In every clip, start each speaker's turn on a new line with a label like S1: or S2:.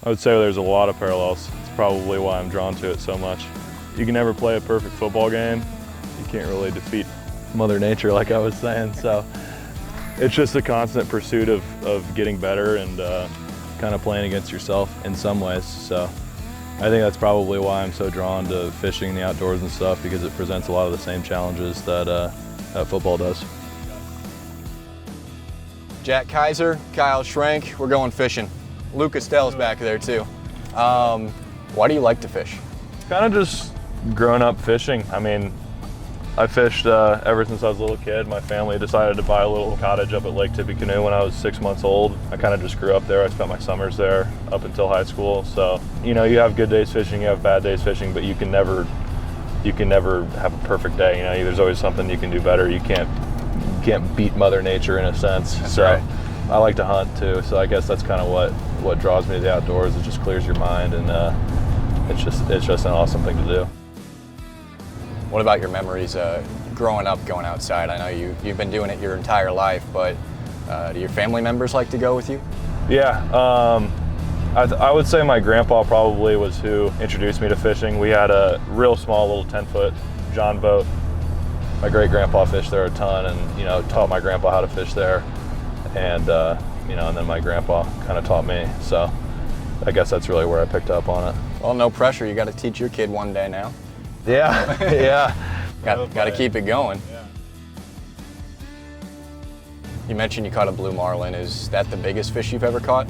S1: I would say there's a lot of parallels. It's probably why I'm drawn to it so much. You can never play a perfect football game. You can't really defeat Mother Nature, like I was saying. So it's just a constant pursuit of getting better and kind of playing against yourself in some ways. So I think that's probably why I'm so drawn to fishing in the outdoors and stuff, because it presents a lot of the same challenges that football does.
S2: Jack Kizer, Kyle Schrank, we're going fishing. Lucas Dell's back there too. Why do you like to fish?
S1: Kind of just growing up fishing. I mean, I fished ever since I was a little kid. My family decided to buy a little cottage up at Lake Tippecanoe when I was 6 months old. I kind of just grew up there. I spent my summers there up until high school. So, you know, you have good days fishing, you have bad days fishing, but you can never have a perfect day. You know, there's always something you can do better. You can't beat Mother Nature in a sense.
S2: That's
S1: so
S2: right.
S1: I like to hunt too. So I guess that's kind of what draws me to the outdoors. It just clears your mind, and it's just an awesome thing to do.
S2: What about your memories growing up going outside? I know you've been doing it your entire life, but do your family members like to go with you?
S1: Yeah, I would say my grandpa probably was who introduced me to fishing. We had a real small little 10-foot John boat. My great grandpa fished there a ton, and you know, taught my grandpa how to fish there, and you know, and then my grandpa kind of taught me. So I guess that's really where I picked up on it.
S2: Well, no pressure. You got to teach your kid one day now.
S1: Yeah, yeah.
S2: Got to keep it going.
S1: Yeah.
S2: You mentioned you caught a blue marlin. Is that the biggest fish you've ever caught?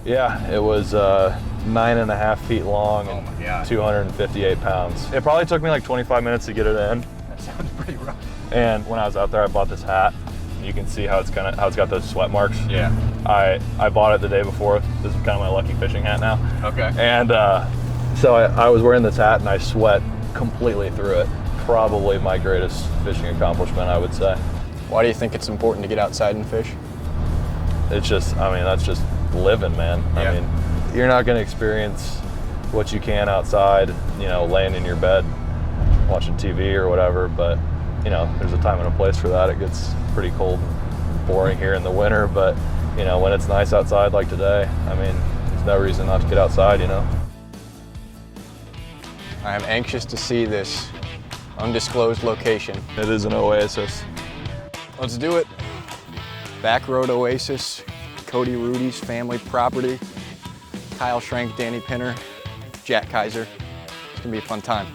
S1: Yeah, it was 9.5 feet long
S2: Oh my God.
S1: and 258 pounds. It probably took me like 25 minutes to get it in.
S2: That sounds pretty rough.
S1: And when I was out there, I bought this hat. You can see how it's got those sweat marks.
S2: Yeah.
S1: I bought it the day before. This is kind of my lucky fishing hat now.
S2: Okay.
S1: And so I was wearing this hat and I sweat completely through it. Probably my greatest fishing accomplishment, I would say.
S2: Why do you think it's important to get outside and fish?
S1: It's just, I mean, that's just living, man.
S2: Yeah.
S1: I mean, you're not going to experience what you can outside, you know, laying in your bed, watching TV or whatever, but, you know, there's a time and a place for that. It gets pretty cold and boring here in the winter, but, you know, when it's nice outside like today, I mean, there's no reason not to get outside, you know.
S2: I am anxious to see this undisclosed location.
S1: It is an oasis.
S2: Let's do it. Back Road Oasis, Cody Rudy's family property, Kyle Schrank, Danny Pinner, Jack Kizer. It's gonna be a fun time.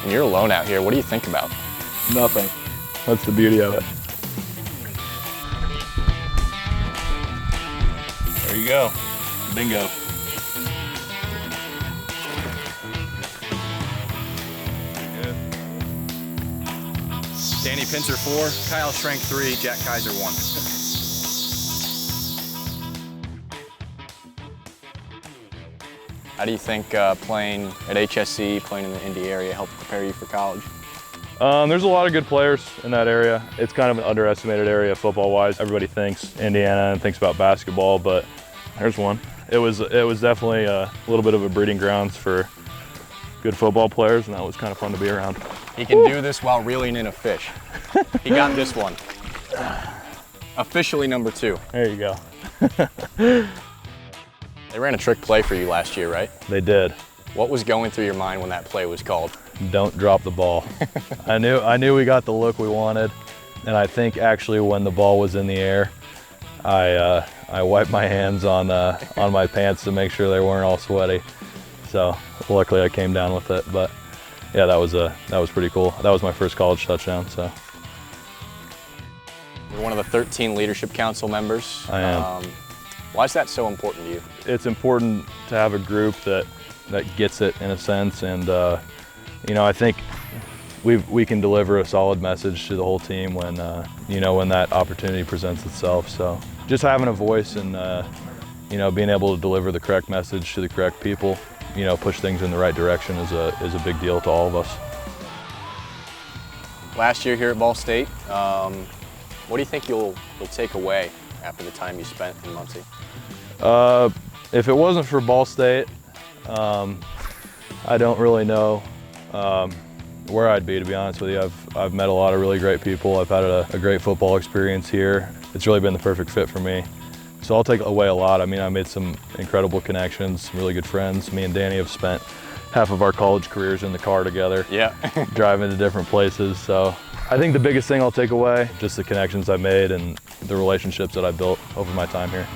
S2: When you're alone out here, what do you think about?
S1: Nothing. That's the beauty of it. There you go. Bingo.
S2: Danny Pinter 4, Kyle Schrank 3, Jack Kizer 1. How do you think playing at HSC, playing in the Indy area helped prepare you for college?
S1: There's a lot of good players in that area. It's kind of an underestimated area football-wise. Everybody thinks Indiana and thinks about basketball, but there's one. It was definitely a little bit of a breeding grounds for good football players, and that was kind of fun to be around.
S2: He can do this while reeling in a fish. He got this one. Officially number 2.
S1: There you go.
S2: They ran a trick play for you last year, right?
S1: They did.
S2: What was going through your mind when that play was called?
S1: Don't drop the ball. I knew we got the look we wanted, and I think actually when the ball was in the air, I wiped my hands on my pants to make sure they weren't all sweaty. So luckily I came down with it, but yeah, that was pretty cool. That was my first college touchdown. So
S2: you're one of the 13 Leadership Council members.
S1: I am.
S2: Why is that so important to you?
S1: It's important to have a group that gets it in a sense, and you know, I think we can deliver a solid message to the whole team when you know, when that opportunity presents itself. So just having a voice and you know, being able to deliver the correct message to the correct people, you know, push things in the right direction is a big deal to all of us.
S2: Last year here at Ball State, what do you think you'll take away after the time you spent in Muncie?
S1: If it wasn't for Ball State, I don't really know where I'd be, to be honest with you. I've met a lot of really great people. I've had a great football experience here. It's really been the perfect fit for me. So I'll take away a lot. I mean, I made some incredible connections, some really good friends. Me and Danny have spent half of our college careers in the car together,
S2: Yeah.
S1: driving to different places. So I think the biggest thing I'll take away, just the connections I made and the relationships that I built over my time here.